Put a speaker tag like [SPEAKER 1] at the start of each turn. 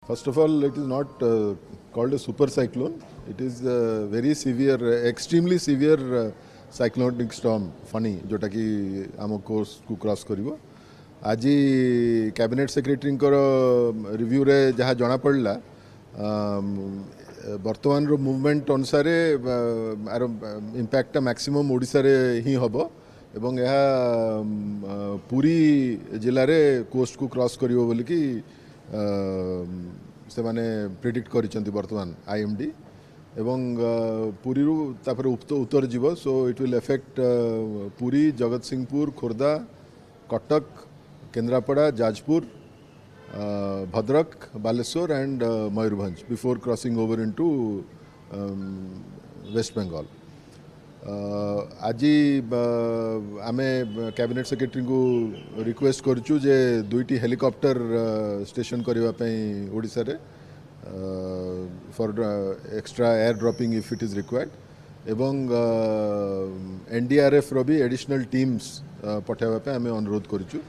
[SPEAKER 1] First of all, it is not called a super cyclone. It is a very severe, extremely severe cyclonic storm, Fani, जोटा कि आम course को cross करिवो. आज cabinet secretary review रे जहाँ जना पड़ला वर्तमान रो मूवमेंट अनुसार आर इम्पैक्ट मैक्सिमम ओडिशा रे ही हबो एवं यह पूरी जिले में कोस्ट को क्रॉस करिवो बोली कि से माने प्रेडिक्ट करिसेंती वर्तमान आईएमडी एवं पुरी रु तापर उत्तर जीव. So it will affect Puri, Jagatsinghpur, Khordha, Cuttack, Kendrapara, Jajpur, Bhadrak, Baleswar and Mayurbhanj before crossing over into West Bengal. आज आमे कैबिनेट सेक्रेटरी को रिक्वेस्ट करूँ जे दुईटी हेलिकॉप्टर स्टेशन करने ओडिशा रे for extra air dropping if it is required एवं एनडीआरएफ रो भी एडिशनल टीम्स पठाइबा पे आमे अनुरोध करूँ.